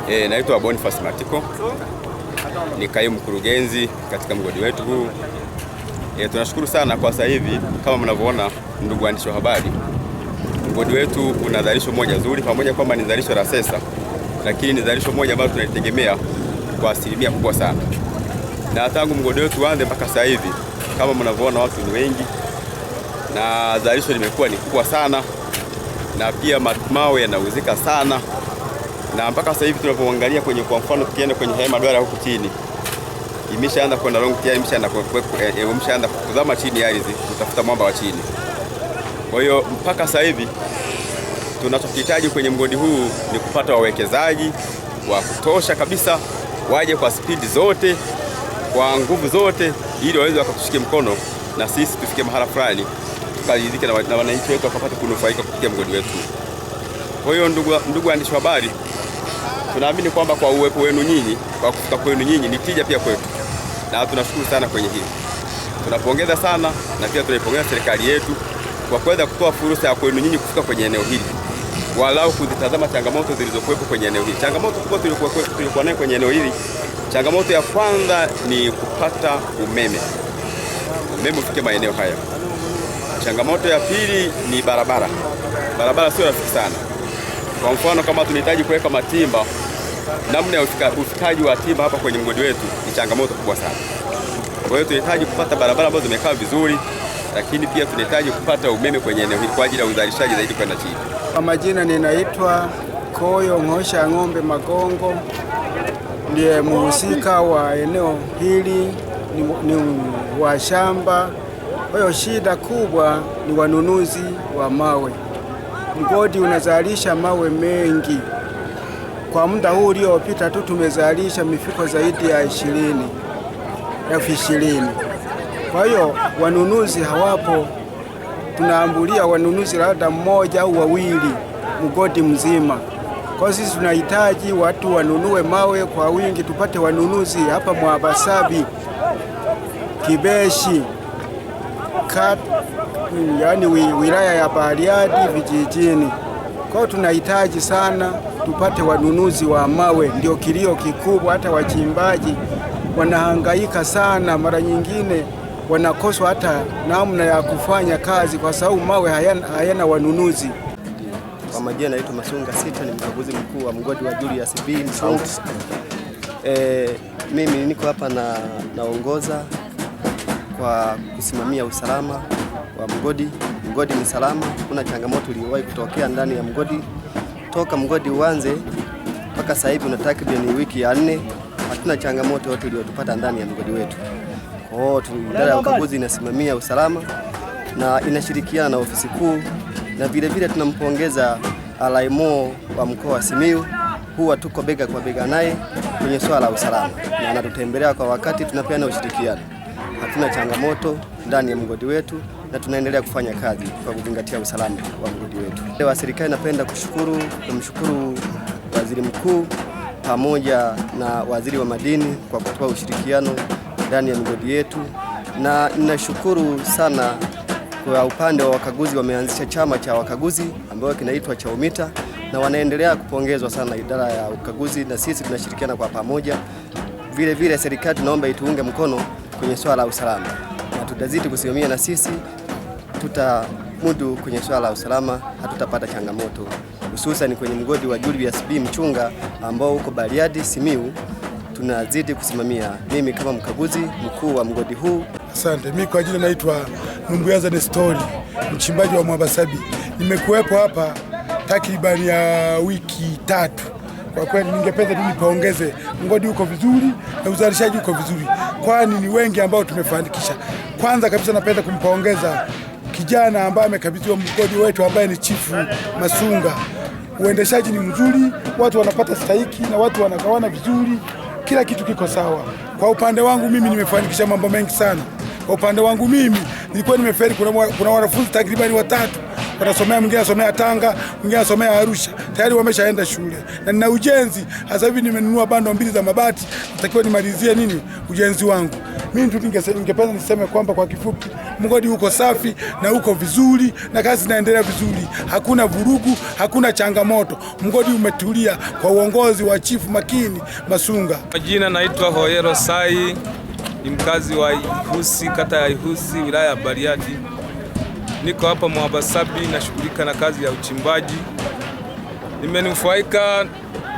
Naitwa Boniface Matiko, ni kaimu mkurugenzi katika mgodi wetu huu. Tunashukuru sana kwa sasa hivi, kama mnavyoona ndugu waandishi wa habari, mgodi wetu una zalisho moja zuri, pamoja kwamba ni zalisho la sesa, lakini ni zalisho moja ambalo tunalitegemea kwa asilimia kubwa sana. Na tangu mgodi wetu uanze mpaka sasa hivi, kama mnavyoona watu ni wengi na zalisho limekuwa ni kubwa sana, na pia mawe yanauzika sana. Na mpaka sasa hivi tunapoangalia kwenye, kwa mfano tukienda kwenye haya maduara huku chini, imeshaanza kwenda long tayari, imeshaanza kuzama chini ya ardhi kutafuta mwamba wa chini. Kwa hiyo mpaka sasa hivi tunachokihitaji kwenye mgodi huu ni kupata wawekezaji wa kutosha kabisa, waje kwa spidi zote, kwa nguvu zote, ili waweze wakatushike mkono na sisi tufike mahala fulani tukaridhike na wananchi wetu wakapata kunufaika kupitia mgodi wetu. Kwa hiyo ndugu waandishi wa habari, tunaamini kwamba kwa uwepo wenu nyinyi, kwa kufika kwenu nyinyi ni tija pia kwetu, na tunashukuru sana kwenye hili. Tunapongeza sana, na pia tunaipongeza serikali yetu kwa kuweza kutoa fursa ya kwenu nyinyi kufika kwenye eneo hili, walau kuzitazama changamoto zilizokuwepo kwenye eneo hili. Changamoto kubwa tulikuwa nayo kwenye eneo hili, changamoto ya kwanza ni kupata umeme ufike maeneo haya. Changamoto ya pili ni barabara sio rafiki sana. Kwa mfano kama tunahitaji kuweka matimba, namna ya ufikaji wa timba hapa kwenye mgodi wetu ni changamoto kubwa sana. Kwa hiyo tunahitaji kupata barabara ambazo zimekaa vizuri, lakini pia tunahitaji kupata umeme kwenye eneo hili kwa ajili ya uzalishaji zaidi kwenda chini. Kwa majina ninaitwa Koyo Ng'osha Ng'ombe Magongo, ndiye mhusika wa eneo hili, ni wa shamba. Kwa hiyo shida kubwa ni wanunuzi wa mawe. Mgodi unazalisha mawe mengi. Kwa muda huu uliopita tu tumezalisha mifuko zaidi ya 20,000. Kwa hiyo wanunuzi hawapo, tunaambulia wanunuzi labda mmoja au wawili mgodi mzima. Kwa sisi tunahitaji watu wanunue mawe kwa wingi, tupate wanunuzi hapa Mwabasabi, Kibeshi, yaani wilaya ya Bariadi vijijini. Kwa hiyo tunahitaji sana tupate wanunuzi wa mawe, ndio kilio kikubwa. Hata wachimbaji wanahangaika sana, mara nyingine wanakoswa hata namna ya kufanya kazi kwa sababu mawe hayana wanunuzi. Kwa majina naitwa Masunga Sita, ni mkaguzi mkuu wa mgodi wa Julius B Mchunga. Mimi niko hapa naongoza kwa kusimamia usalama wa mgodi. Mgodi ni salama, kuna changamoto iliyowahi kutokea ndani ya mgodi. Toka mgodi uanze mpaka sasa hivi una takriban wiki ya 4, hatuna changamoto yote iliyotupata ndani ya mgodi wetu. Kwa hiyo idara ya ukaguzi inasimamia usalama na inashirikiana na ofisi kuu, na vile vile tunampongeza Alaimo wa mkoa wa Simiyu. Huwa tuko bega kwa bega naye kwenye swala la usalama na anatutembelea kwa wakati, tunapeana ushirikiano. Hatuna changamoto ndani ya mgodi wetu na tunaendelea kufanya kazi kwa kuzingatia usalama wa mgodi wetu. Leo serikali napenda kumshukuru Waziri Mkuu pamoja na Waziri wa Madini kwa kutoa ushirikiano ndani ya mgodi yetu, na ninashukuru sana kwa upande wa wakaguzi. Wameanzisha chama cha wakaguzi ambayo kinaitwa CHAUMITA na wanaendelea kupongezwa sana idara ya ukaguzi, na sisi tunashirikiana kwa pamoja. Vile vile serikali tunaomba ituunge mkono kwenye swala la usalama, na tutazidi kusimamia, na sisi tutamudu kwenye swala la usalama, hatutapata changamoto, hususan kwenye mgodi wa Julius B Mchunga ambao uko Bariadi Simiyu. Tunazidi kusimamia, mimi kama mkaguzi mkuu wa mgodi huu. Asante. Mimi kwa jina naitwa Numbuyaza Nestori, mchimbaji wa Mwabasabi. Nimekuwepo hapa takribani ya wiki 3. Kwa kweli ningependa tu nipongeze mgodi uko vizuri na uzalishaji uko vizuri, kwani ni wengi ambao tumefanikisha. Kwanza kabisa napenda kumpongeza kijana ambaye amekabidhiwa mgodi wetu ambaye ni Chifu Masunga. Uendeshaji ni mzuri, watu wanapata stahiki na watu wanagawana vizuri, kila kitu kiko sawa. Kwa upande wangu mimi nimefanikisha mambo mengi sana. Kwa upande wangu mimi nilikuwa nimeferi, kuna wanafunzi takribani 3 wanasomea, mwingine anasomea Tanga, mwingine anasomea Arusha, tayari wameshaenda shule. Na nina ujenzi, sasa hivi nimenunua bando 2 za mabati, natakiwa nimalizie ujenzi wangu. Mimi tu ningependa niseme kwamba kwa kifupi, mgodi uko safi na uko vizuri na kazi inaendelea vizuri, hakuna vurugu, hakuna changamoto. Mgodi umetulia kwa uongozi wa Chifu Makini Masunga. Majina naitwa Hoyero Sai, ni mkazi wa Ihusi, kata ya Ihusi, wilaya ya Bariadi. Niko hapa Mwabasabi, nashughulika na kazi ya uchimbaji. Nimenufaika,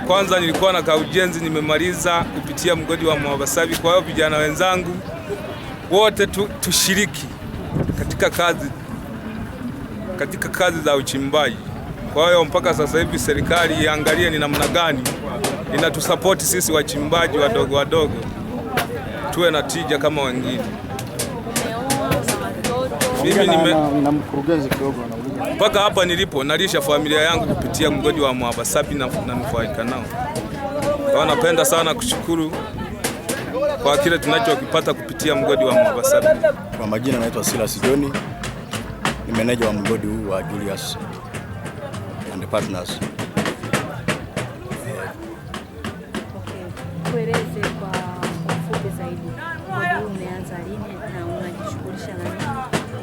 kwanza nilikuwa na kaujenzi nimemaliza kupitia mgodi wa Mwabasabi. Kwa hiyo vijana wenzangu wote tushiriki katika kazi za uchimbaji. Kwa hiyo mpaka sasa hivi serikali iangalie ni namna gani inatusapoti sisi wachimbaji wadogo wadogo tuwe na tija kama wengine. Mimi na mkurugenzi kidogo anauliza. Mpaka hapa nilipo nalisha familia yangu kupitia mgodi wa Mwabasabi na nufaika nao. Kwa napenda sana kushukuru kwa kile tunachokipata kupitia mgodi wa Mwabasabi. Kwa majina naitwa Silas John, ni meneja wa mgodi huu wa Julius and Partners. Kueleze kwa ufupi zaidi, mgodi huu umeanza lini na unajishughulisha na nini,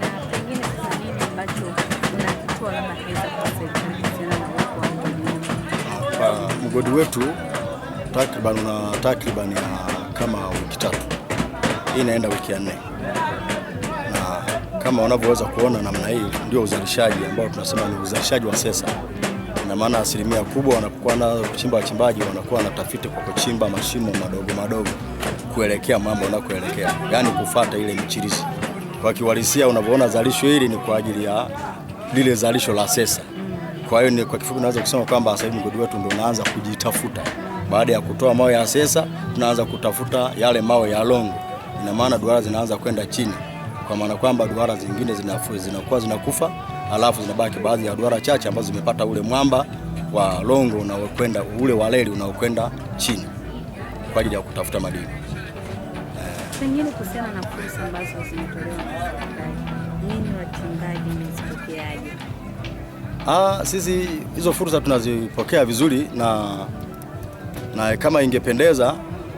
na pengine sasa nini ambacho unakitoa labda kwa serikali kuhusiana na uwepo wa mgodi huu? Mgodi wetu takriban ya kama wiki 3. Hii inaenda wiki ya 4. Na kama unavyoweza kuona namna hii ndio uzalishaji ambao tunasema ni uzalishaji wa sesa. Na maana asilimia kubwa wanapokuwa na kuchimba wachimbaji wanakuwa wanatafiti kwa kuchimba mashimo madogo madogo kuelekea mambo yanakoelekea, yani kufuata ile michirizi. Kwa kiwalisia unavyoona zalisho hili ni kwa ajili ya lile zalisho la sesa. Kwa hiyo ni kwa kifupi naweza kusema kwamba sasa hivi mgodi wetu ndio unaanza kujitafuta. Baada ya kutoa mawe ya sesa tunaanza kutafuta yale mawe ya longo. Ina maana duara zinaanza kwenda chini. Kwa maana kwamba duara zingine zinakuwa zinakufa, alafu zinabaki baadhi ya duara chache ambazo zimepata ule mwamba wa longo unaokwenda ule waleli unaokwenda chini kwa ajili ya kutafuta madini. Pengine kuhusiana na fursa ambazo zinatolewa na serikali, nini wachimbaji mmezipokeaje? Sisi hizo fursa tunazipokea vizuri na kama ingependeza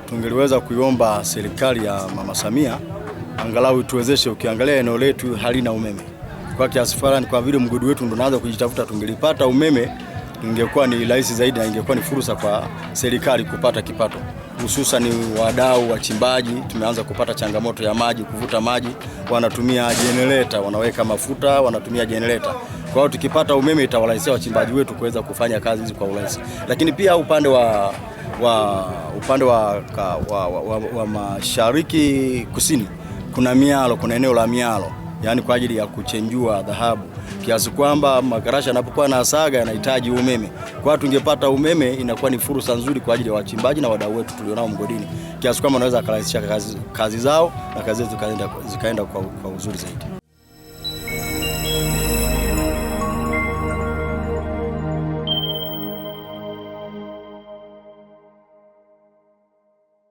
tungeliweza kuiomba serikali ya Mama Samia angalau tuwezeshe. Ukiangalia eneo letu halina umeme kwa kiasi fulani, kwa vile mgodi wetu ndo naanza kujitafuta. Tungelipata umeme ingekuwa ni rahisi zaidi na ingekuwa ni fursa kwa serikali kupata kipato, hususan wadau wachimbaji. Tumeanza kupata changamoto ya maji, kuvuta maji, wanatumia generator, wanaweka mafuta, wanatumia generator. Kwa hiyo tukipata umeme itawarahisishia wachimbaji wetu kuweza kufanya kazi hizi kwa urahisi. Lakini pia upande wa mashariki kusini kuna mialo, kuna eneo la mialo, yani kwa ajili ya kuchenjua dhahabu, kiasi kwamba makarasha yanapokuwa na saga yanahitaji umeme. Kwa hiyo tungepata umeme inakuwa ni fursa nzuri kwa ajili ya wachimbaji na wadau wetu tulionao mgodini, kiasi kwamba wanaweza kurahisisha kazi zao na kazi zetu zikaenda kwa uzuri zaidi.